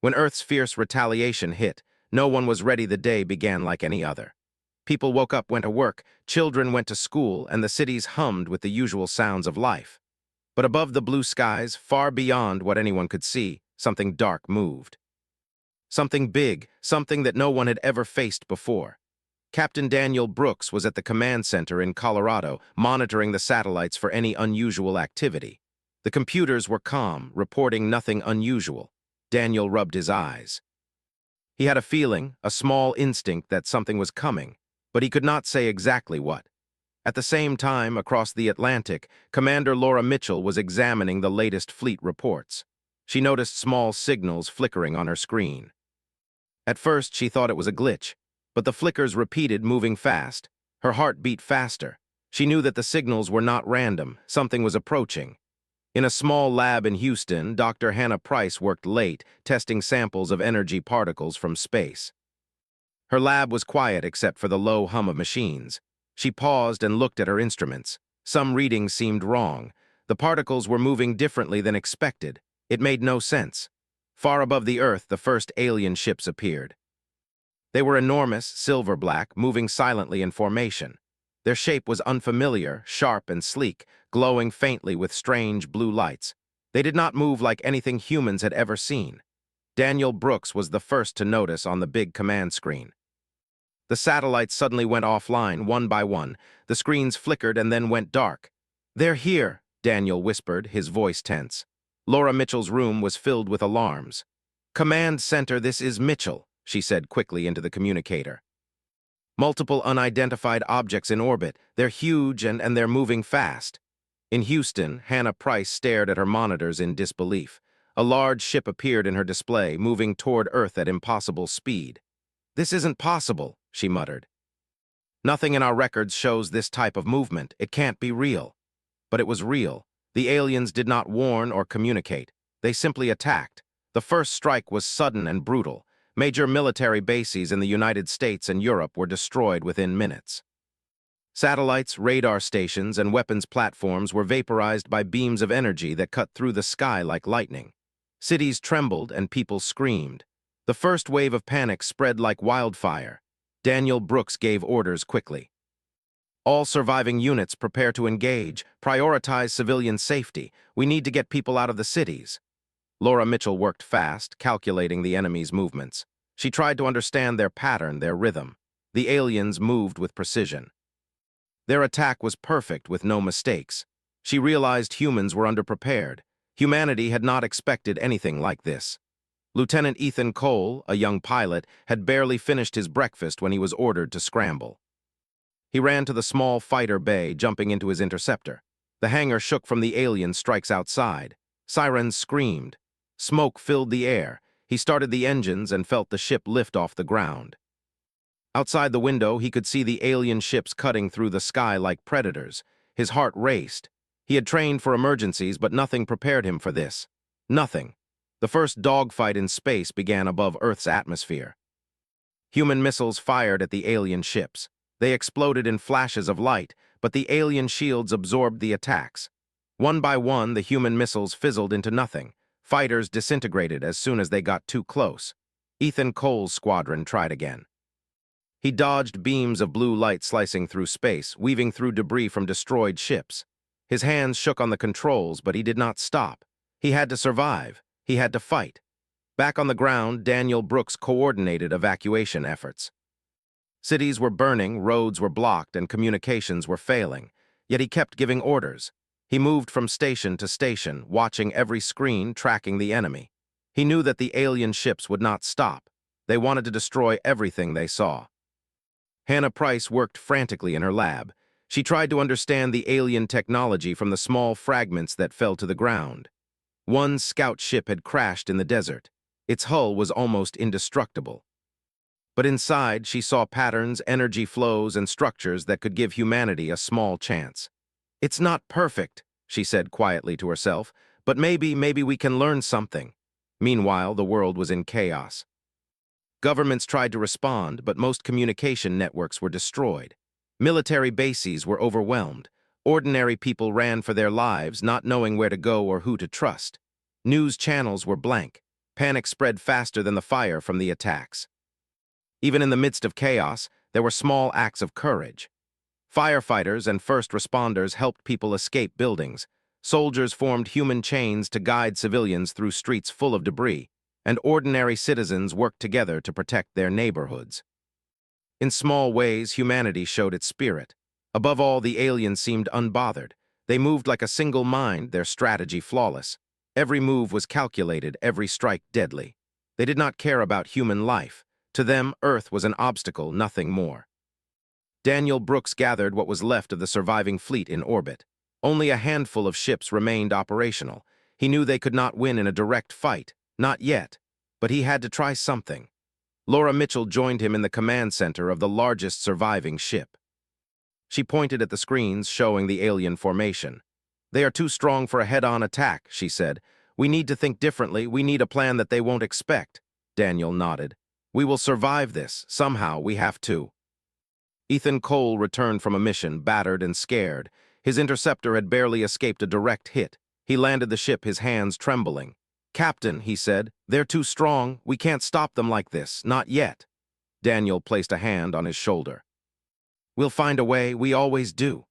When Earth's fierce retaliation hit, no one was ready. The day began like any other. People woke up, went to work, children went to school, and the cities hummed with the usual sounds of life. But above the blue skies, far beyond what anyone could see, something dark moved. Something big, something that no one had ever faced before. Captain Daniel Brooks was at the command center in Colorado, monitoring the satellites for any unusual activity. The computers were calm, reporting nothing unusual. Daniel rubbed his eyes. He had a feeling, a small instinct that something was coming, but he could not say exactly what. At the same time, across the Atlantic, Commander Laura Mitchell was examining the latest fleet reports. She noticed small signals flickering on her screen. At first, she thought it was a glitch, but the flickers repeated, moving fast. Her heart beat faster. She knew that the signals were not random. Something was approaching. In a small lab in Houston, Dr. Hannah Price worked late, testing samples of energy particles from space. Her lab was quiet except for the low hum of machines. She paused and looked at her instruments. Some readings seemed wrong. The particles were moving differently than expected. It made no sense. Far above the Earth, the first alien ships appeared. They were enormous, silver-black, moving silently in formation. Their shape was unfamiliar, sharp and sleek, glowing faintly with strange blue lights. They did not move like anything humans had ever seen. Daniel Brooks was the first to notice on the big command screen. The satellites suddenly went offline, one by one. The screens flickered and then went dark. "They're here," Daniel whispered, his voice tense. Laura Mitchell's room was filled with alarms. "Command Center, this is Mitchell," she said quickly into the communicator. "Multiple unidentified objects in orbit. They're huge and they're moving fast." In Houston, Hannah Price stared at her monitors in disbelief. A large ship appeared in her display, moving toward Earth at impossible speed. "This isn't possible," she muttered. "Nothing in our records shows this type of movement. It can't be real." But it was real. The aliens did not warn or communicate. They simply attacked. The first strike was sudden and brutal. Major military bases in the United States and Europe were destroyed within minutes. Satellites, radar stations, and weapons platforms were vaporized by beams of energy that cut through the sky like lightning. Cities trembled and people screamed. The first wave of panic spread like wildfire. Daniel Brooks gave orders quickly. "All surviving units prepare to engage. Prioritize civilian safety. We need to get people out of the cities." Laura Mitchell worked fast, calculating the enemy's movements. She tried to understand their pattern, their rhythm. The aliens moved with precision. Their attack was perfect, with no mistakes. She realized humans were underprepared. Humanity had not expected anything like this. Lieutenant Ethan Cole, a young pilot, had barely finished his breakfast when he was ordered to scramble. He ran to the small fighter bay, jumping into his interceptor. The hangar shook from the alien strikes outside. Sirens screamed. Smoke filled the air. He started the engines and felt the ship lift off the ground. Outside the window, he could see the alien ships cutting through the sky like predators. His heart raced. He had trained for emergencies, but nothing prepared him for this. Nothing. The first dogfight in space began above Earth's atmosphere. Human missiles fired at the alien ships. They exploded in flashes of light, but the alien shields absorbed the attacks. One by one, the human missiles fizzled into nothing. Fighters disintegrated as soon as they got too close. Ethan Cole's squadron tried again. He dodged beams of blue light slicing through space, weaving through debris from destroyed ships. His hands shook on the controls, but he did not stop. He had to survive. He had to fight. Back on the ground, Daniel Brooks coordinated evacuation efforts. Cities were burning, roads were blocked, and communications were failing. Yet he kept giving orders. He moved from station to station, watching every screen, tracking the enemy. He knew that the alien ships would not stop. They wanted to destroy everything they saw. Hannah Price worked frantically in her lab. She tried to understand the alien technology from the small fragments that fell to the ground. One scout ship had crashed in the desert. Its hull was almost indestructible. But inside, she saw patterns, energy flows, and structures that could give humanity a small chance. "It's not perfect," she said quietly to herself, "but maybe we can learn something." Meanwhile, the world was in chaos. Governments tried to respond, but most communication networks were destroyed. Military bases were overwhelmed. Ordinary people ran for their lives, not knowing where to go or who to trust. News channels were blank. Panic spread faster than the fire from the attacks. Even in the midst of chaos, there were small acts of courage. Firefighters and first responders helped people escape buildings. Soldiers formed human chains to guide civilians through streets full of debris, and ordinary citizens worked together to protect their neighborhoods. In small ways, humanity showed its spirit. Above all, the aliens seemed unbothered. They moved like a single mind, their strategy flawless. Every move was calculated, every strike deadly. They did not care about human life. To them, Earth was an obstacle, nothing more. Daniel Brooks gathered what was left of the surviving fleet in orbit. Only a handful of ships remained operational. He knew they could not win in a direct fight, not yet, but he had to try something. Laura Mitchell joined him in the command center of the largest surviving ship. She pointed at the screens showing the alien formation. "They are too strong for a head-on attack," she said. "We need to think differently. We need a plan that they won't expect." Daniel nodded. "We will survive this. Somehow, we have to." Ethan Cole returned from a mission, battered and scared. His interceptor had barely escaped a direct hit. He landed the ship, his hands trembling. "Captain," he said, "they're too strong. We can't stop them like this, not yet." Daniel placed a hand on his shoulder. "We'll find a way, we always do."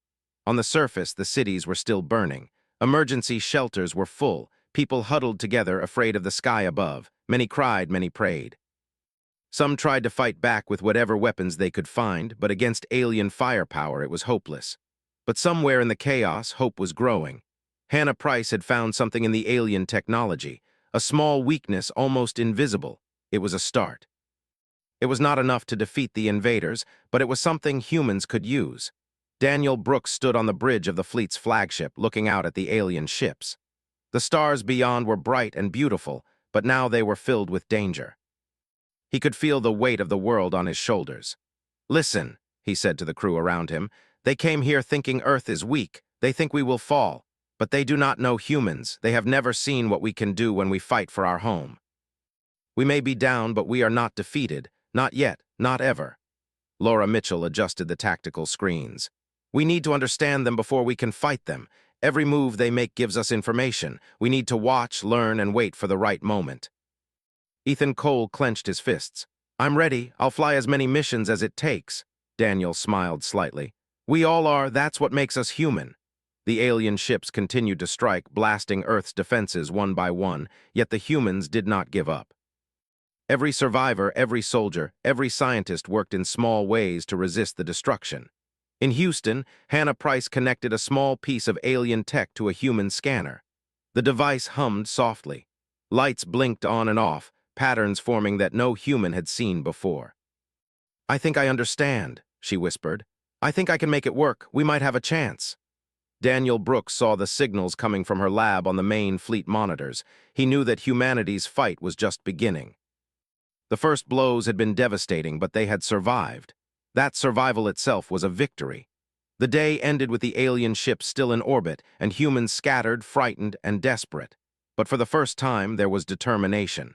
On the surface, the cities were still burning. Emergency shelters were full. People huddled together, afraid of the sky above. Many cried, many prayed. Some tried to fight back with whatever weapons they could find, but against alien firepower it was hopeless. But somewhere in the chaos, hope was growing. Hannah Price had found something in the alien technology, a small weakness almost invisible. It was a start. It was not enough to defeat the invaders, but it was something humans could use. Daniel Brooks stood on the bridge of the fleet's flagship, looking out at the alien ships. The stars beyond were bright and beautiful, but now they were filled with danger. He could feel the weight of the world on his shoulders. "Listen," he said to the crew around him, "they came here thinking Earth is weak. They think we will fall. But they do not know humans. They have never seen what we can do when we fight for our home. We may be down, but we are not defeated. Not yet, not ever." Laura Mitchell adjusted the tactical screens. "We need to understand them before we can fight them. Every move they make gives us information. We need to watch, learn, and wait for the right moment." Ethan Cole clenched his fists. "I'm ready. I'll fly as many missions as it takes." Daniel smiled slightly. "We all are. That's what makes us human." The alien ships continued to strike, blasting Earth's defenses one by one, yet the humans did not give up. Every survivor, every soldier, every scientist worked in small ways to resist the destruction. In Houston, Hannah Price connected a small piece of alien tech to a human scanner. The device hummed softly. Lights blinked on and off, patterns forming that no human had seen before. "I think I understand," she whispered. "I think I can make it work. We might have a chance." Daniel Brooks saw the signals coming from her lab on the main fleet monitors. He knew that humanity's fight was just beginning. The first blows had been devastating, but they had survived. That survival itself was a victory. The day ended with the alien ships still in orbit and humans scattered, frightened, and desperate. But for the first time, there was determination.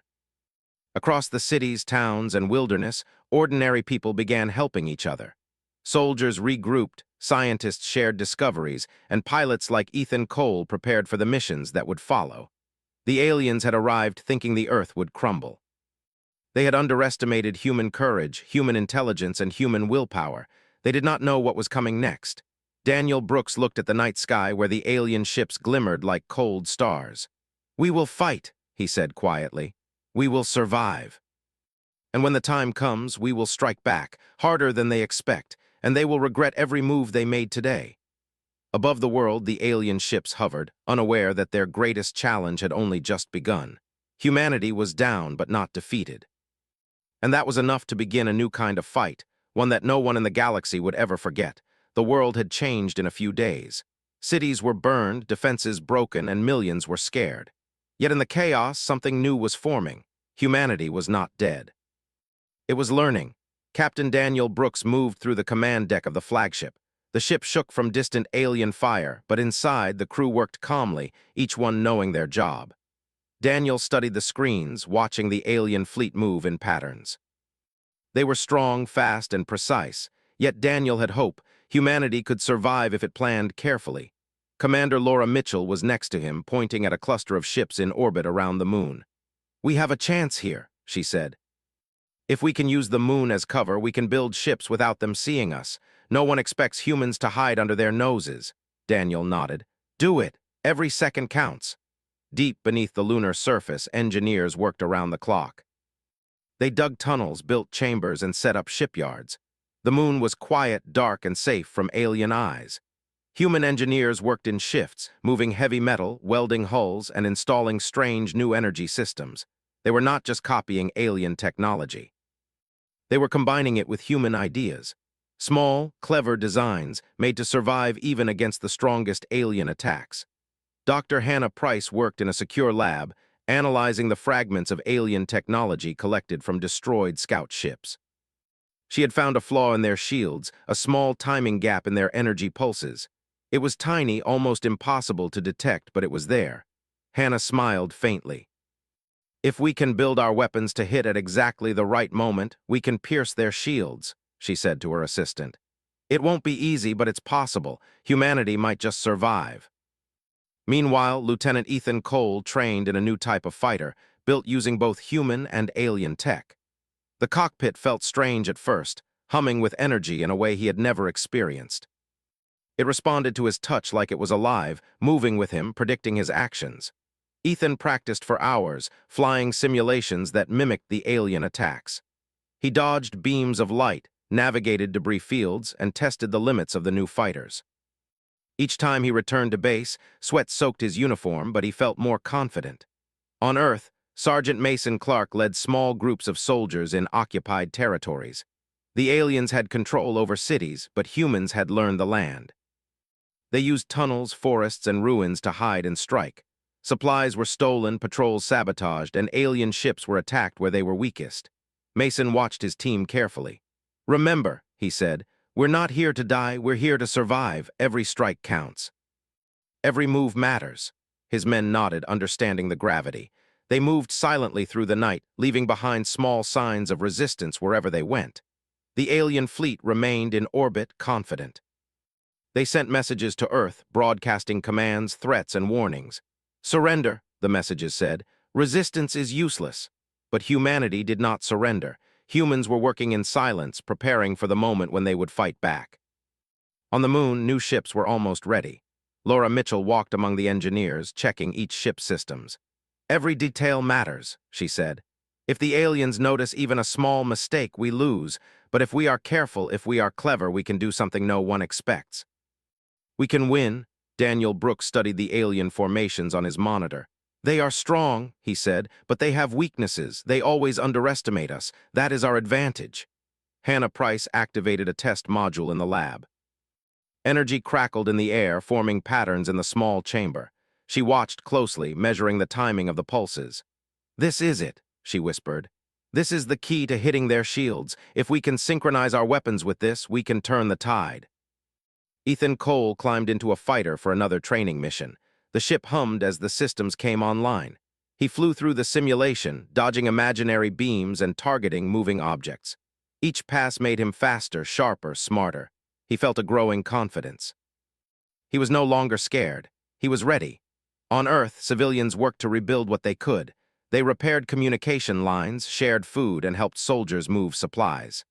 Across the cities, towns, and wilderness, ordinary people began helping each other. Soldiers regrouped, scientists shared discoveries, and pilots like Ethan Cole prepared for the missions that would follow. The aliens had arrived thinking the Earth would crumble. They had underestimated human courage, human intelligence, and human willpower. They did not know what was coming next. Daniel Brooks looked at the night sky where the alien ships glimmered like cold stars. "We will fight," he said quietly. "We will survive. And when the time comes, we will strike back, harder than they expect, and they will regret every move they made today." Above the world, the alien ships hovered, unaware that their greatest challenge had only just begun. Humanity was down but not defeated. And that was enough to begin a new kind of fight, one that no one in the galaxy would ever forget. The world had changed in a few days. Cities were burned, defenses broken, and millions were scared. Yet in the chaos, something new was forming. Humanity was not dead. It was learning. Captain Daniel Brooks moved through the command deck of the flagship. The ship shook from distant alien fire, but inside, the crew worked calmly, each one knowing their job. Daniel studied the screens, watching the alien fleet move in patterns. They were strong, fast, and precise, yet Daniel had hope. Humanity could survive if it planned carefully. Commander Laura Mitchell was next to him, pointing at a cluster of ships in orbit around the moon. "We have a chance here," she said. "If we can use the moon as cover, we can build ships without them seeing us. No one expects humans to hide under their noses." Daniel nodded. "Do it. Every second counts." Deep beneath the lunar surface, engineers worked around the clock. They dug tunnels, built chambers, and set up shipyards. The moon was quiet, dark, and safe from alien eyes. Human engineers worked in shifts, moving heavy metal, welding hulls, and installing strange new energy systems. They were not just copying alien technology. They were combining it with human ideas. Small, clever designs made to survive even against the strongest alien attacks. Dr. Hannah Price worked in a secure lab, analyzing the fragments of alien technology collected from destroyed scout ships. She had found a flaw in their shields, a small timing gap in their energy pulses. It was tiny, almost impossible to detect, but it was there. Hannah smiled faintly. "If we can build our weapons to hit at exactly the right moment, we can pierce their shields," she said to her assistant. "It won't be easy, but it's possible. Humanity might just survive." Meanwhile, Lieutenant Ethan Cole trained in a new type of fighter, built using both human and alien tech. The cockpit felt strange at first, humming with energy in a way he had never experienced. It responded to his touch like it was alive, moving with him, predicting his actions. Ethan practiced for hours, flying simulations that mimicked the alien attacks. He dodged beams of light, navigated debris fields, and tested the limits of the new fighters. Each time he returned to base, sweat soaked his uniform, but he felt more confident. On Earth, Sergeant Mason Clark led small groups of soldiers in occupied territories. The aliens had control over cities, but humans had learned the land. They used tunnels, forests, and ruins to hide and strike. Supplies were stolen, patrols sabotaged, and alien ships were attacked where they were weakest. Mason watched his team carefully. "Remember," he said, "we're not here to die, we're here to survive. Every strike counts. Every move matters." His men nodded, understanding the gravity. They moved silently through the night, leaving behind small signs of resistance wherever they went. The alien fleet remained in orbit, confident. They sent messages to Earth, broadcasting commands, threats, and warnings. "Surrender," the messages said. "Resistance is useless." But humanity did not surrender. Humans were working in silence, preparing for the moment when they would fight back. On the moon, new ships were almost ready. Laura Mitchell walked among the engineers, checking each ship's systems. "Every detail matters," she said. "If the aliens notice even a small mistake, we lose. But if we are careful, if we are clever, we can do something no one expects." "We can win." Daniel Brooks studied the alien formations on his monitor. "They are strong," he said, "but they have weaknesses. They always underestimate us. That is our advantage." Hannah Price activated a test module in the lab. Energy crackled in the air, forming patterns in the small chamber. She watched closely, measuring the timing of the pulses. "This is it," she whispered. "This is the key to hitting their shields. If we can synchronize our weapons with this, we can turn the tide." Ethan Cole climbed into a fighter for another training mission. The ship hummed as the systems came online. He flew through the simulation, dodging imaginary beams and targeting moving objects. Each pass made him faster, sharper, smarter. He felt a growing confidence. He was no longer scared. He was ready. On Earth, civilians worked to rebuild what they could. They repaired communication lines, shared food, and helped soldiers move supplies.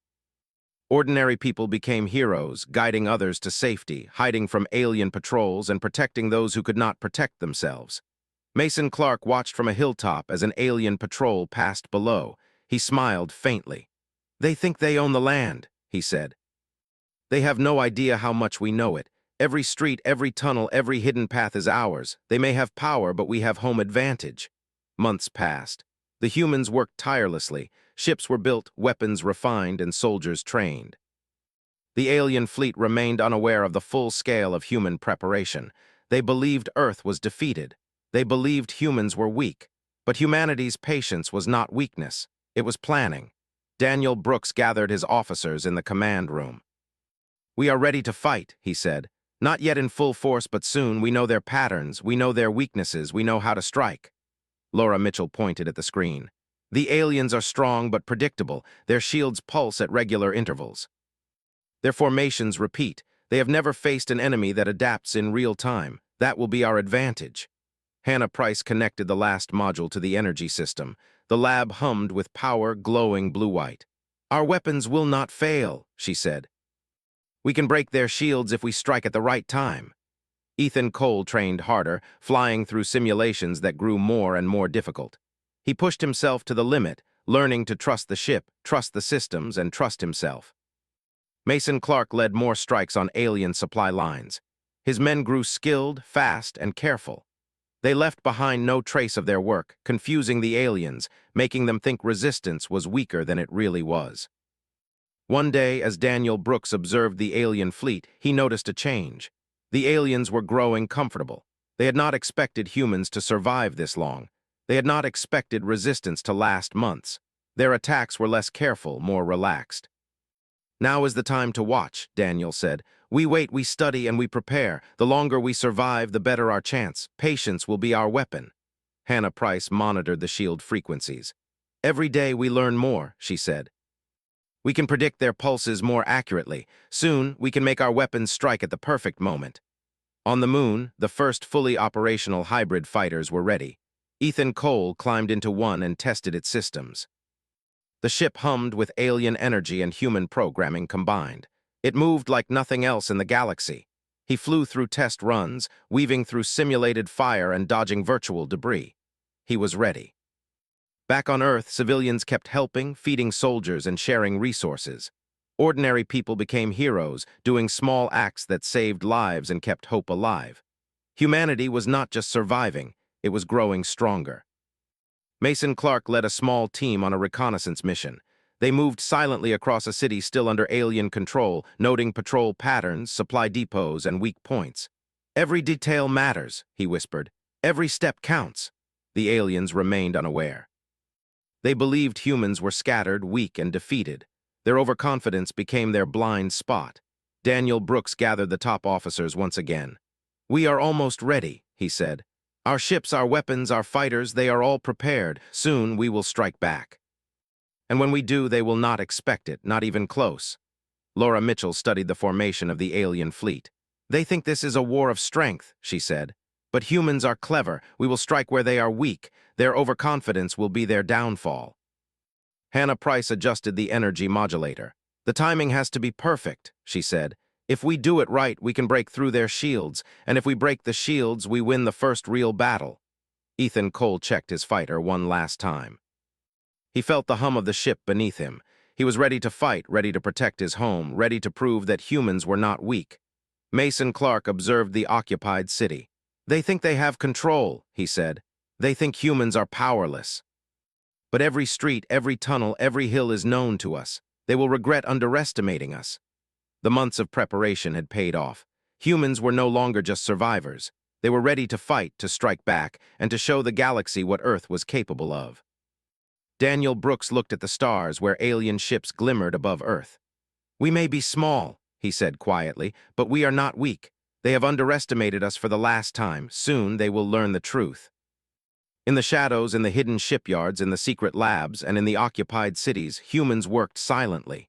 Ordinary people became heroes, guiding others to safety, hiding from alien patrols, and protecting those who could not protect themselves. Mason Clark watched from a hilltop as an alien patrol passed below. He smiled faintly. "They think they own the land," he said. "They have no idea how much we know it. Every street, every tunnel, every hidden path is ours. They may have power, but we have home advantage." Months passed. The humans worked tirelessly. Ships were built, weapons refined, and soldiers trained. The alien fleet remained unaware of the full scale of human preparation. They believed Earth was defeated. They believed humans were weak. But humanity's patience was not weakness. It was planning. Daniel Brooks gathered his officers in the command room. "We are ready to fight," he said. "Not yet in full force, but soon. We know their patterns. We know their weaknesses. We know how to strike." Laura Mitchell pointed at the screen. "The aliens are strong but predictable. Their shields pulse at regular intervals. Their formations repeat. They have never faced an enemy that adapts in real time. That will be our advantage." Hannah Price connected the last module to the energy system. The lab hummed with power glowing blue-white. "Our weapons will not fail," she said. "We can break their shields if we strike at the right time." Ethan Cole trained harder, flying through simulations that grew more and more difficult. He pushed himself to the limit, learning to trust the ship, trust the systems, and trust himself. Mason Clark led more strikes on alien supply lines. His men grew skilled, fast, and careful. They left behind no trace of their work, confusing the aliens, making them think resistance was weaker than it really was. One day, as Daniel Brooks observed the alien fleet, he noticed a change. The aliens were growing comfortable. They had not expected humans to survive this long. They had not expected resistance to last months. Their attacks were less careful, more relaxed. "Now is the time to watch," Daniel said. "We wait, we study, and we prepare. The longer we survive, the better our chance. Patience will be our weapon." Hannah Price monitored the shield frequencies. "Every day we learn more," she said. "We can predict their pulses more accurately. Soon, we can make our weapons strike at the perfect moment." On the moon, the first fully operational hybrid fighters were ready. Ethan Cole climbed into one and tested its systems. The ship hummed with alien energy and human programming combined. It moved like nothing else in the galaxy. He flew through test runs, weaving through simulated fire and dodging virtual debris. He was ready. Back on Earth, civilians kept helping, feeding soldiers, and sharing resources. Ordinary people became heroes, doing small acts that saved lives and kept hope alive. Humanity was not just surviving, it was growing stronger. Mason Clark led a small team on a reconnaissance mission. They moved silently across a city still under alien control, noting patrol patterns, supply depots, and weak points. "Every detail matters," he whispered. "Every step counts." The aliens remained unaware. They believed humans were scattered, weak, and defeated. Their overconfidence became their blind spot. Daniel Brooks gathered the top officers once again. "We are almost ready," he said. "Our ships, our weapons, our fighters, they are all prepared. Soon we will strike back. And when we do, they will not expect it, not even close." Laura Mitchell studied the formation of the alien fleet. "They think this is a war of strength," she said. "But humans are clever. We will strike where they are weak. Their overconfidence will be their downfall." Hannah Price adjusted the energy modulator. "The timing has to be perfect," she said. "If we do it right, we can break through their shields, and if we break the shields, we win the first real battle." Ethan Cole checked his fighter one last time. He felt the hum of the ship beneath him. He was ready to fight, ready to protect his home, ready to prove that humans were not weak. Mason Clark observed the occupied city. "They think they have control," he said. "They think humans are powerless. But every street, every tunnel, every hill is known to us. They will regret underestimating us." The months of preparation had paid off. Humans were no longer just survivors. They were ready to fight, to strike back, and to show the galaxy what Earth was capable of. Daniel Brooks looked at the stars where alien ships glimmered above Earth. "We may be small," he said quietly, "but we are not weak. They have underestimated us for the last time. Soon they will learn the truth." In the shadows, in the hidden shipyards, in the secret labs, and in the occupied cities, humans worked silently.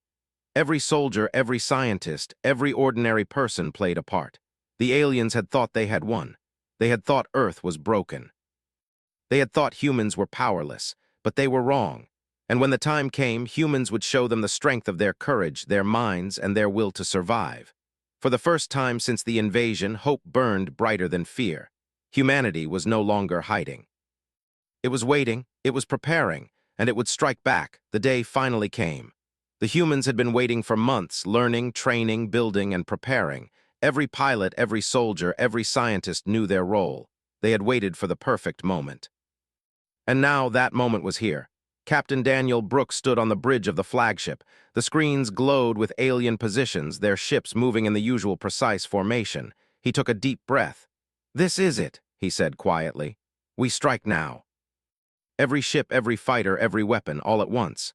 Every soldier, every scientist, every ordinary person played a part. The aliens had thought they had won. They had thought Earth was broken. They had thought humans were powerless, but they were wrong. And when the time came, humans would show them the strength of their courage, their minds, and their will to survive. For the first time since the invasion, hope burned brighter than fear. Humanity was no longer hiding. It was waiting, it was preparing, and it would strike back. The day finally came. The humans had been waiting for months, learning, training, building, and preparing. Every pilot, every soldier, every scientist knew their role. They had waited for the perfect moment. And now that moment was here. Captain Daniel Brooks stood on the bridge of the flagship. The screens glowed with alien positions, their ships moving in the usual precise formation. He took a deep breath. "This is it," he said quietly. "We strike now." Every ship, every fighter, every weapon, all at once.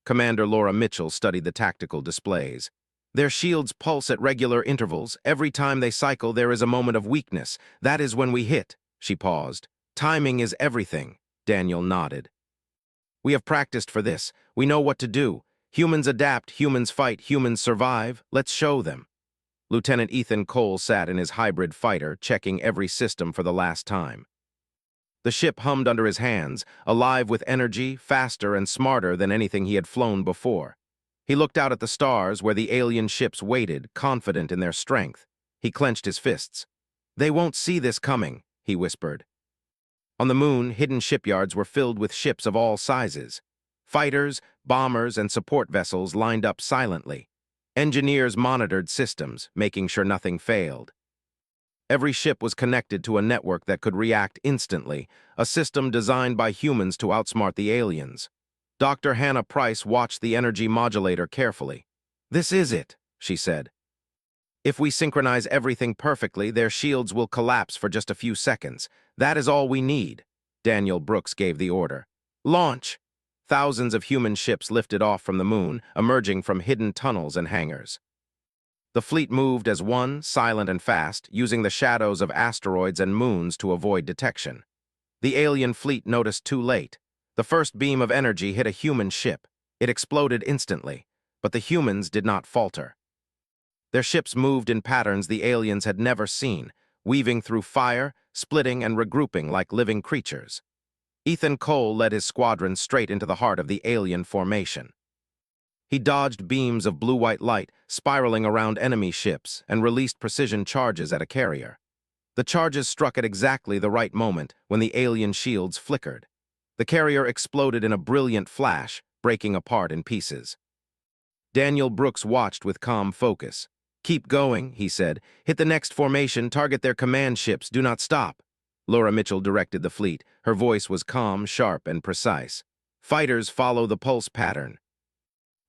Commander Laura Mitchell studied the tactical displays. "Their shields pulse at regular intervals. Every time they cycle, there is a moment of weakness. That is when we hit." She paused. "Timing is everything." Daniel nodded. "We have practiced for this. We know what to do. Humans adapt, humans fight, humans survive. Let's show them." Lieutenant Ethan Cole sat in his hybrid fighter, checking every system for the last time. The ship hummed under his hands, alive with energy, faster and smarter than anything he had flown before. He looked out at the stars where the alien ships waited, confident in their strength. He clenched his fists. "They won't see this coming," he whispered. On the moon, hidden shipyards were filled with ships of all sizes. Fighters, bombers, and support vessels lined up silently. Engineers monitored systems, making sure nothing failed. Every ship was connected to a network that could react instantly, a system designed by humans to outsmart the aliens. Dr. Hannah Price watched the energy modulator carefully. "This is it," she said. "If we synchronize everything perfectly, their shields will collapse for just a few seconds. That is all we need." Daniel Brooks gave the order. "Launch!" Thousands of human ships lifted off from the moon, emerging from hidden tunnels and hangars. The fleet moved as one, silent and fast, using the shadows of asteroids and moons to avoid detection. The alien fleet noticed too late. The first beam of energy hit a human ship. It exploded instantly, but the humans did not falter. Their ships moved in patterns the aliens had never seen, weaving through fire, splitting and regrouping like living creatures. Ethan Cole led his squadron straight into the heart of the alien formation. He dodged beams of blue-white light, spiraling around enemy ships, and released precision charges at a carrier. The charges struck at exactly the right moment when the alien shields flickered. The carrier exploded in a brilliant flash, breaking apart in pieces. Daniel Brooks watched with calm focus. "Keep going," he said. "Hit the next formation, target their command ships, do not stop." Laura Mitchell directed the fleet. Her voice was calm, sharp, and precise. "Fighters follow the pulse pattern.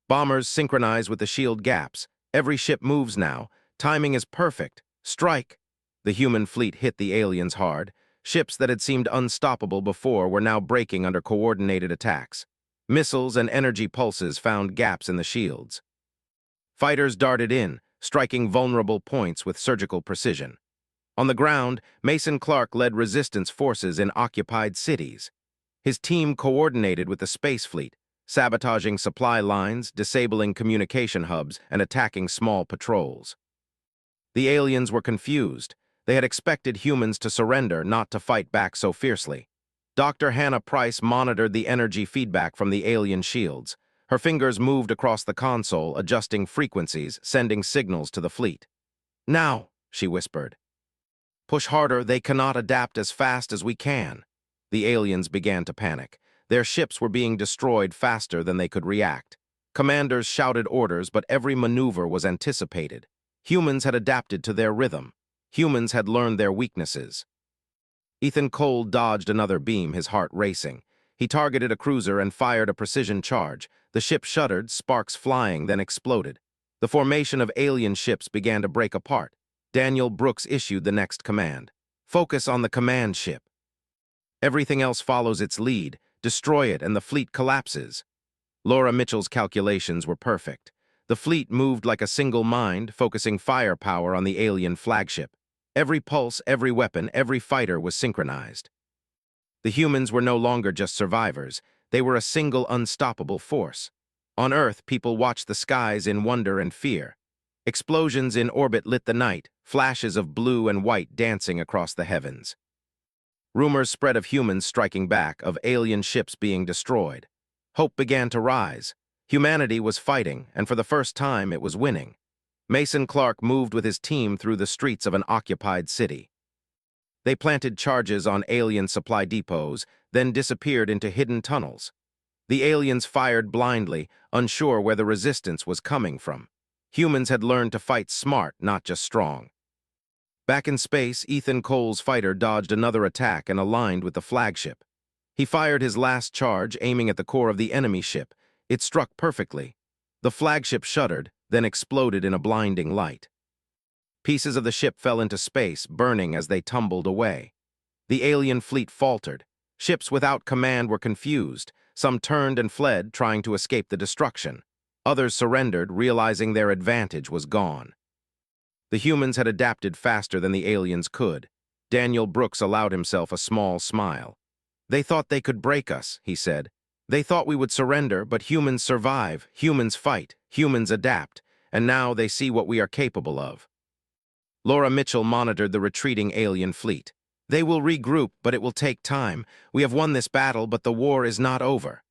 Bombers synchronize with the shield gaps. Every ship moves now. Timing is perfect. Strike!" The human fleet hit the aliens hard. Ships that had seemed unstoppable before were now breaking under coordinated attacks. Missiles and energy pulses found gaps in the shields. Fighters darted in, striking vulnerable points with surgical precision. On the ground, Mason Clark led resistance forces in occupied cities. His team coordinated with the space fleet, sabotaging supply lines, disabling communication hubs, and attacking small patrols. The aliens were confused. They had expected humans to surrender, not to fight back so fiercely. Dr. Hannah Price monitored the energy feedback from the alien shields. Her fingers moved across the console, adjusting frequencies, sending signals to the fleet. "Now," she whispered. "Push harder, they cannot adapt as fast as we can." The aliens began to panic. Their ships were being destroyed faster than they could react. Commanders shouted orders, but every maneuver was anticipated. Humans had adapted to their rhythm. Humans had learned their weaknesses. Ethan Cole dodged another beam, his heart racing. He targeted a cruiser and fired a precision charge. The ship shuddered, sparks flying, then exploded. The formation of alien ships began to break apart. Daniel Brooks issued the next command. "Focus on the command ship. Everything else follows its lead. Destroy it and the fleet collapses." Laura Mitchell's calculations were perfect. The fleet moved like a single mind, focusing firepower on the alien flagship. Every pulse, every weapon, every fighter was synchronized. The humans were no longer just survivors. They were a single, unstoppable force. On Earth, people watched the skies in wonder and fear. Explosions in orbit lit the night, flashes of blue and white dancing across the heavens. Rumors spread of humans striking back, of alien ships being destroyed. Hope began to rise. Humanity was fighting, and for the first time it was winning. Mason Clark moved with his team through the streets of an occupied city. They planted charges on alien supply depots, then disappeared into hidden tunnels. The aliens fired blindly, unsure where the resistance was coming from. Humans had learned to fight smart, not just strong. Back in space, Ethan Cole's fighter dodged another attack and aligned with the flagship. He fired his last charge, aiming at the core of the enemy ship. It struck perfectly. The flagship shuddered, then exploded in a blinding light. Pieces of the ship fell into space, burning as they tumbled away. The alien fleet faltered. Ships without command were confused. Some turned and fled, trying to escape the destruction. Others surrendered, realizing their advantage was gone. The humans had adapted faster than the aliens could. Daniel Brooks allowed himself a small smile. "They thought they could break us," he said. "They thought we would surrender, but humans survive, humans fight, humans adapt, and now they see what we are capable of." Laura Mitchell monitored the retreating alien fleet. They will regroup, but it will take time. We have won this battle, but the war is not over.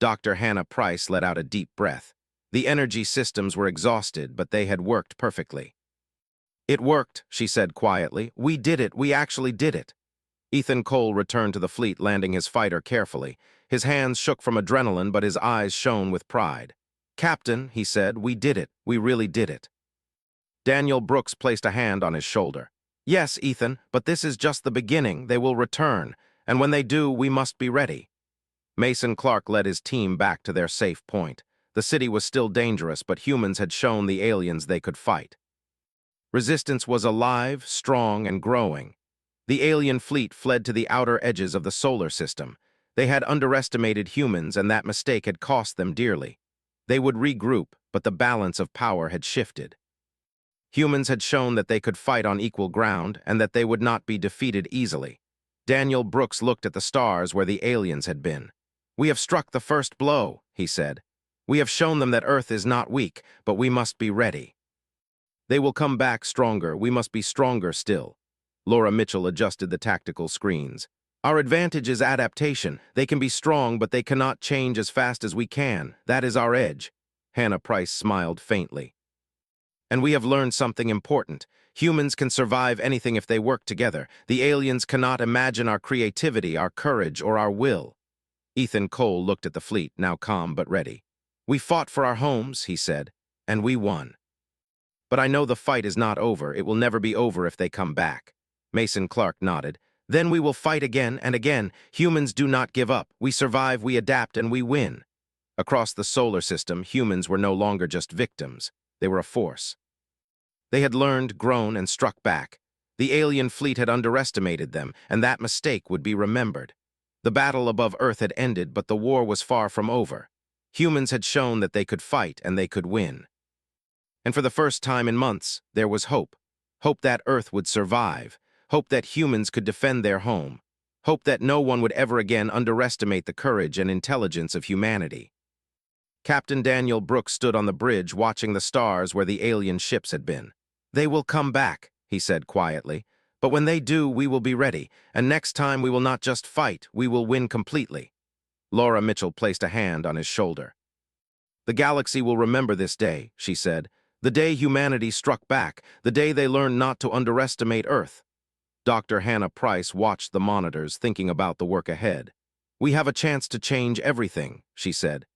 Dr. Hannah Price let out a deep breath. The energy systems were exhausted, but they had worked perfectly. It worked, she said quietly. We did it. We actually did it. Ethan Cole returned to the fleet, landing his fighter carefully. His hands shook from adrenaline, but his eyes shone with pride. Captain, he said, we did it. We really did it. Daniel Brooks placed a hand on his shoulder. Yes, Ethan, but this is just the beginning. They will return, and when they do, we must be ready. Mason Clark led his team back to their safe point. The city was still dangerous, but humans had shown the aliens they could fight. Resistance was alive, strong, and growing. The alien fleet fled to the outer edges of the solar system. They had underestimated humans, and that mistake had cost them dearly. They would regroup, but the balance of power had shifted. Humans had shown that they could fight on equal ground and that they would not be defeated easily. Daniel Brooks looked at the stars where the aliens had been. We have struck the first blow, he said. We have shown them that Earth is not weak, but we must be ready. They will come back stronger. We must be stronger still. Laura Mitchell adjusted the tactical screens. Our advantage is adaptation. They can be strong, but they cannot change as fast as we can. That is our edge. Hannah Price smiled faintly. And we have learned something important. Humans can survive anything if they work together. The aliens cannot imagine our creativity, our courage, or our will. Ethan Cole looked at the fleet, now calm but ready. We fought for our homes, he said, and we won. But I know the fight is not over. It will never be over if they come back. Mason Clark nodded. Then we will fight again and again. Humans do not give up. We survive, we adapt, and we win. Across the solar system, humans were no longer just victims. They were a force. They had learned, grown, and struck back. The alien fleet had underestimated them, and that mistake would be remembered. The battle above Earth had ended, but the war was far from over. Humans had shown that they could fight and they could win. And for the first time in months, there was hope. Hope that Earth would survive. Hope that humans could defend their home. Hope that no one would ever again underestimate the courage and intelligence of humanity. Captain Daniel Brooks stood on the bridge watching the stars where the alien ships had been. They will come back, he said quietly. But when they do, we will be ready. And next time we will not just fight, we will win completely. Laura Mitchell placed a hand on his shoulder. The galaxy will remember this day, she said. The day humanity struck back, the day they learned not to underestimate Earth. Dr. Hannah Price watched the monitors, thinking about the work ahead. We have a chance to change everything, she said.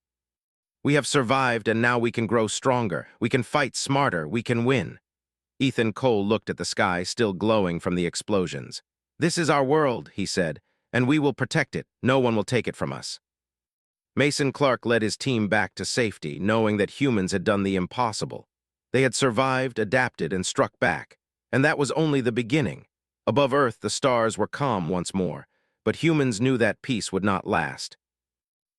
We have survived, and now we can grow stronger. We can fight smarter. We can win. Ethan Cole looked at the sky, still glowing from the explosions. This is our world, he said, and we will protect it. No one will take it from us. Mason Clark led his team back to safety, knowing that humans had done the impossible. They had survived, adapted, and struck back. And that was only the beginning. Above Earth, the stars were calm once more, but humans knew that peace would not last.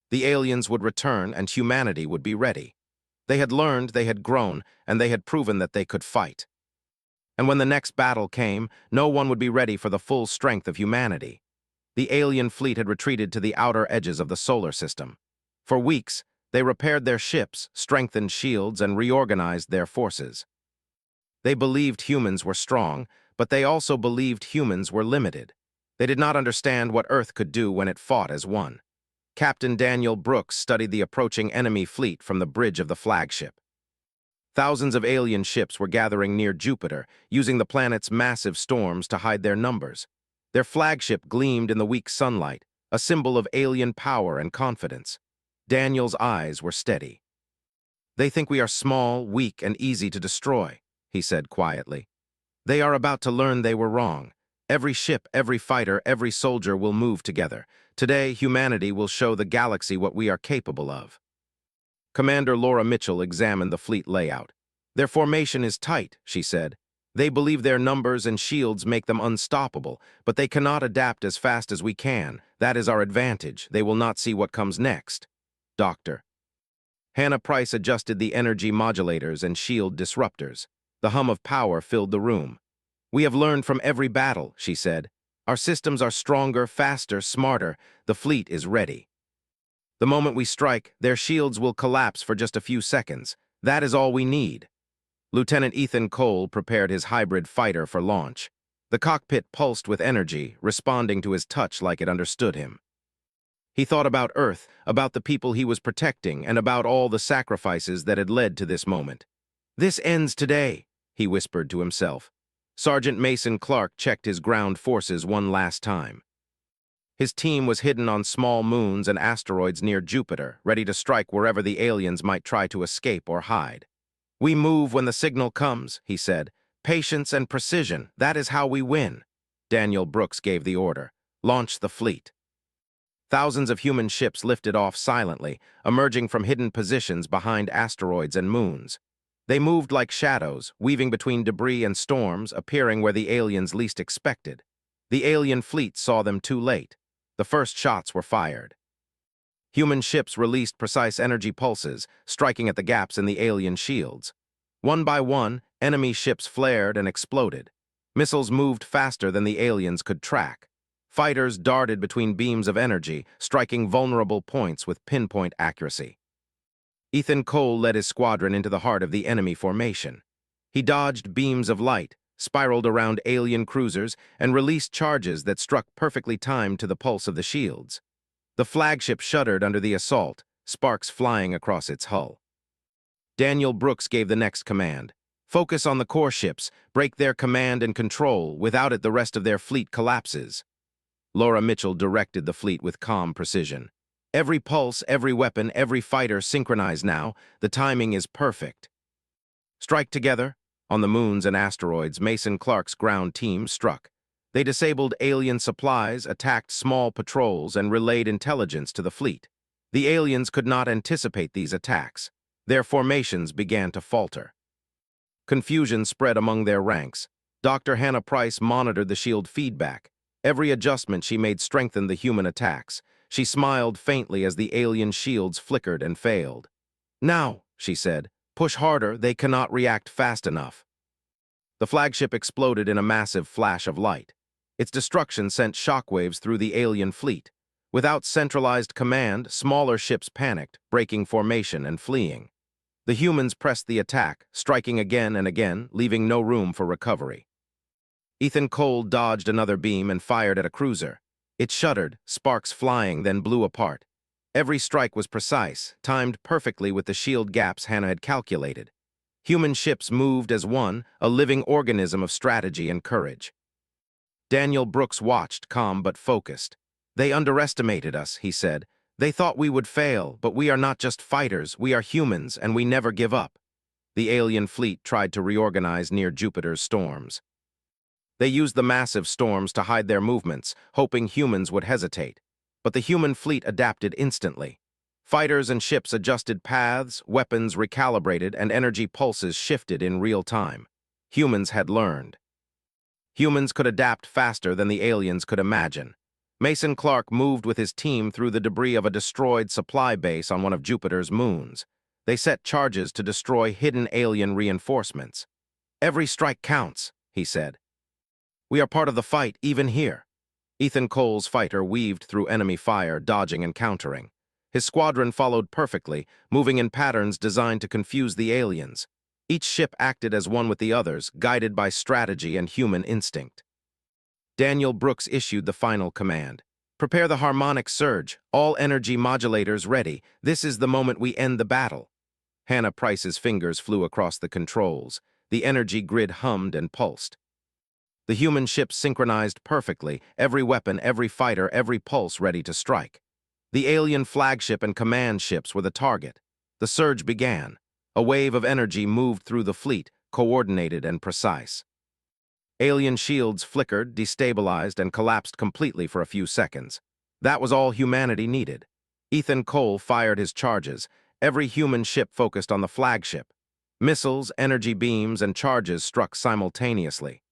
The aliens would return, and humanity would be ready. They had learned, they had grown, and they had proven that they could fight. And when the next battle came, no one would be ready for the full strength of humanity. The alien fleet had retreated to the outer edges of the solar system. For weeks, they repaired their ships, strengthened shields, and reorganized their forces. They believed humans were strong, but they also believed humans were limited. They did not understand what Earth could do when it fought as one. Captain Daniel Brooks studied the approaching enemy fleet from the bridge of the flagship. Thousands of alien ships were gathering near Jupiter, using the planet's massive storms to hide their numbers. Their flagship gleamed in the weak sunlight, a symbol of alien power and confidence. Daniel's eyes were steady. They think we are small, weak, and easy to destroy, he said quietly. They are about to learn they were wrong. Every ship, every fighter, every soldier will move together. Today, humanity will show the galaxy what we are capable of. Commander Laura Mitchell examined the fleet layout. Their formation is tight, she said. They believe their numbers and shields make them unstoppable, but they cannot adapt as fast as we can. That is our advantage. They will not see what comes next. Doctor. Hannah Price adjusted the energy modulators and shield disruptors. The hum of power filled the room. We have learned from every battle, she said. Our systems are stronger, faster, smarter. The fleet is ready. The moment we strike, their shields will collapse for just a few seconds. That is all we need. Lieutenant Ethan Cole prepared his hybrid fighter for launch. The cockpit pulsed with energy, responding to his touch like it understood him. He thought about Earth, about the people he was protecting, and about all the sacrifices that had led to this moment. "This ends today," he whispered to himself. Sergeant Mason Clark checked his ground forces one last time. His team was hidden on small moons and asteroids near Jupiter, ready to strike wherever the aliens might try to escape or hide. "We move when the signal comes," he said. "Patience and precision, that is how we win." Daniel Brooks gave the order. "Launch the fleet." Thousands of human ships lifted off silently, emerging from hidden positions behind asteroids and moons. They moved like shadows, weaving between debris and storms, appearing where the aliens least expected. The alien fleet saw them too late. The first shots were fired. Human ships released precise energy pulses, striking at the gaps in the alien shields. One by one, enemy ships flared and exploded. Missiles moved faster than the aliens could track. Fighters darted between beams of energy, striking vulnerable points with pinpoint accuracy. Ethan Cole led his squadron into the heart of the enemy formation. He dodged beams of light, spiraled around alien cruisers, and released charges that struck perfectly timed to the pulse of the shields. The flagship shuddered under the assault, sparks flying across its hull. Daniel Brooks gave the next command. "Focus on the core ships, break their command and control. Without it, the rest of their fleet collapses." Laura Mitchell directed the fleet with calm precision. "Every pulse, every weapon, every fighter synchronized now. The timing is perfect." Strike together. On the moons and asteroids, Mason Clark's ground team struck. They disabled alien supplies, attacked small patrols, and relayed intelligence to the fleet. The aliens could not anticipate these attacks. Their formations began to falter. Confusion spread among their ranks. Dr. Hannah Price monitored the shield feedback. Every adjustment she made strengthened the human attacks. She smiled faintly as the alien shields flickered and failed. "Now," she said, "push harder, they cannot react fast enough." The flagship exploded in a massive flash of light. Its destruction sent shockwaves through the alien fleet. Without centralized command, smaller ships panicked, breaking formation and fleeing. The humans pressed the attack, striking again and again, leaving no room for recovery. Ethan Cole dodged another beam and fired at a cruiser. It shuddered, sparks flying, then blew apart. Every strike was precise, timed perfectly with the shield gaps Hannah had calculated. Human ships moved as one, a living organism of strategy and courage. Daniel Brooks watched, calm but focused. "They underestimated us," he said. "They thought we would fail, but we are not just fighters, we are humans, and we never give up." The alien fleet tried to reorganize near Jupiter's storms. They used the massive storms to hide their movements, hoping humans would hesitate. But the human fleet adapted instantly. Fighters and ships adjusted paths, weapons recalibrated, and energy pulses shifted in real time. Humans had learned. Humans could adapt faster than the aliens could imagine. Mason Clark moved with his team through the debris of a destroyed supply base on one of Jupiter's moons. They set charges to destroy hidden alien reinforcements. "Every strike counts," he said. "We are part of the fight, even here." Ethan Cole's fighter weaved through enemy fire, dodging and countering. His squadron followed perfectly, moving in patterns designed to confuse the aliens. Each ship acted as one with the others, guided by strategy and human instinct. Daniel Brooks issued the final command. "Prepare the harmonic surge. All energy modulators ready. This is the moment we end the battle." Hannah Price's fingers flew across the controls. The energy grid hummed and pulsed. The human ships synchronized perfectly, every weapon, every fighter, every pulse ready to strike. The alien flagship and command ships were the target. The surge began. A wave of energy moved through the fleet, coordinated and precise. Alien shields flickered, destabilized, and collapsed completely for a few seconds. That was all humanity needed. Ethan Cole fired his charges. Every human ship focused on the flagship. Missiles, energy beams, and charges struck simultaneously.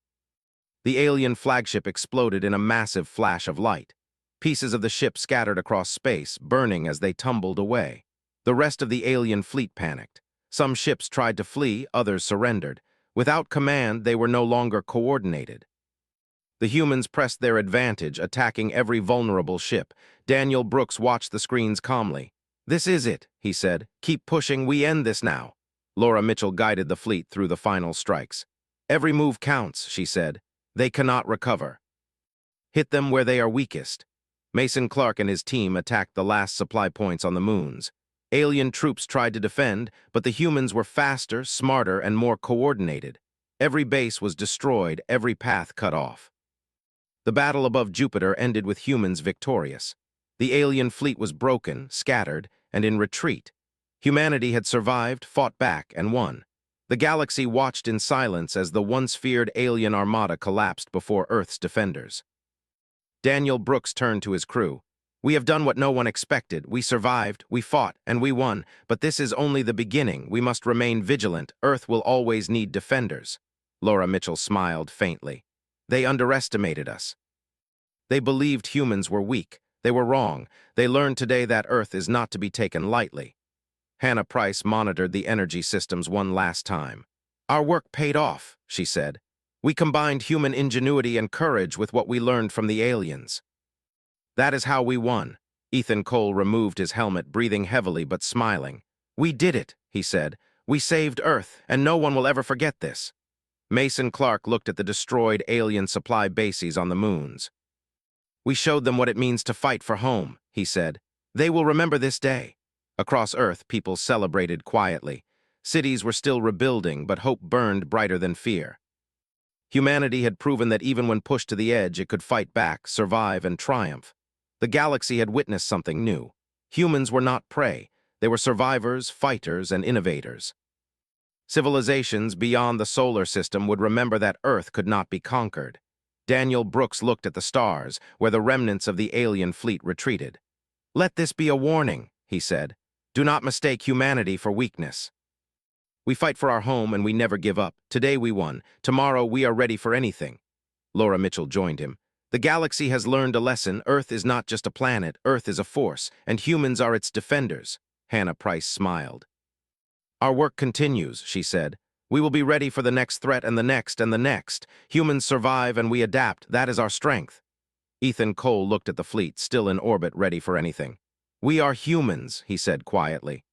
The alien flagship exploded in a massive flash of light. Pieces of the ship scattered across space, burning as they tumbled away. The rest of the alien fleet panicked. Some ships tried to flee, others surrendered. Without command, they were no longer coordinated. The humans pressed their advantage, attacking every vulnerable ship. Daniel Brooks watched the screens calmly. "This is it," he said. "Keep pushing, we end this now." Laura Mitchell guided the fleet through the final strikes. "Every move counts," she said. They cannot recover. Hit them where they are weakest. Mason Clark and his team attacked the last supply points on the moons. Alien troops tried to defend, but the humans were faster, smarter, and more coordinated. Every base was destroyed, every path cut off. The battle above Jupiter ended with humans victorious. The alien fleet was broken, scattered, and in retreat. Humanity had survived, fought back, and won. The galaxy watched in silence as the once feared alien armada collapsed before Earth's defenders. Daniel Brooks turned to his crew. "We have done what no one expected. We survived, we fought, and we won. But this is only the beginning. We must remain vigilant. Earth will always need defenders." Laura Mitchell smiled faintly. "They underestimated us. They believed humans were weak. They were wrong. They learned today that Earth is not to be taken lightly." Hannah Price monitored the energy systems one last time. "Our work paid off," she said. "We combined human ingenuity and courage with what we learned from the aliens. That is how we won." Ethan Cole removed his helmet, breathing heavily but smiling. "We did it," he said. "We saved Earth, and no one will ever forget this." Mason Clark looked at the destroyed alien supply bases on the moons. "We showed them what it means to fight for home," he said. "They will remember this day." Across Earth, people celebrated quietly. Cities were still rebuilding, but hope burned brighter than fear. Humanity had proven that even when pushed to the edge, it could fight back, survive, and triumph. The galaxy had witnessed something new. Humans were not prey. They were survivors, fighters, and innovators. Civilizations beyond the solar system would remember that Earth could not be conquered. Daniel Brooks looked at the stars, where the remnants of the alien fleet retreated. "Let this be a warning," he said. "Do not mistake humanity for weakness. We fight for our home and we never give up. Today we won. Tomorrow we are ready for anything." Laura Mitchell joined him. "The galaxy has learned a lesson. Earth is not just a planet. Earth is a force, and humans are its defenders." Hannah Price smiled. "Our work continues," she said. "We will be ready for the next threat and the next and the next. Humans survive and we adapt. That is our strength." Ethan Cole looked at the fleet, still in orbit, ready for anything. "We are humans," he said quietly.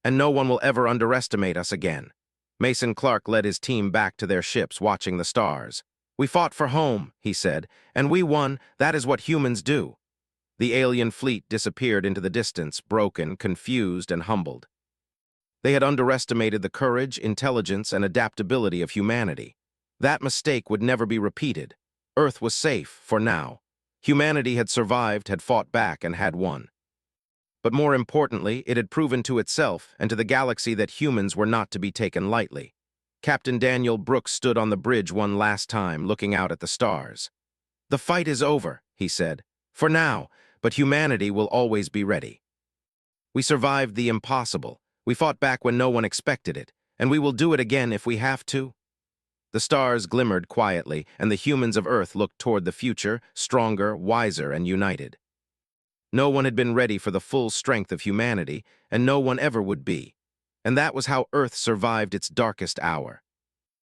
"And no one will ever underestimate us again." Mason Clark led his team back to their ships, watching the stars. "We fought for home," he said, "and we won. That is what humans do." The alien fleet disappeared into the distance, broken, confused, and humbled. They had underestimated the courage, intelligence, and adaptability of humanity. That mistake would never be repeated. Earth was safe, for now. Humanity had survived, had fought back, and had won. But more importantly, it had proven to itself and to the galaxy that humans were not to be taken lightly. Captain Daniel Brooks stood on the bridge one last time, looking out at the stars. "The fight is over," he said. "For now, but humanity will always be ready. We survived the impossible. We fought back when no one expected it, and we will do it again if we have to." The stars glimmered quietly, and the humans of Earth looked toward the future, stronger, wiser, and united. No one had been ready for the full strength of humanity, and no one ever would be. And that was how Earth survived its darkest hour.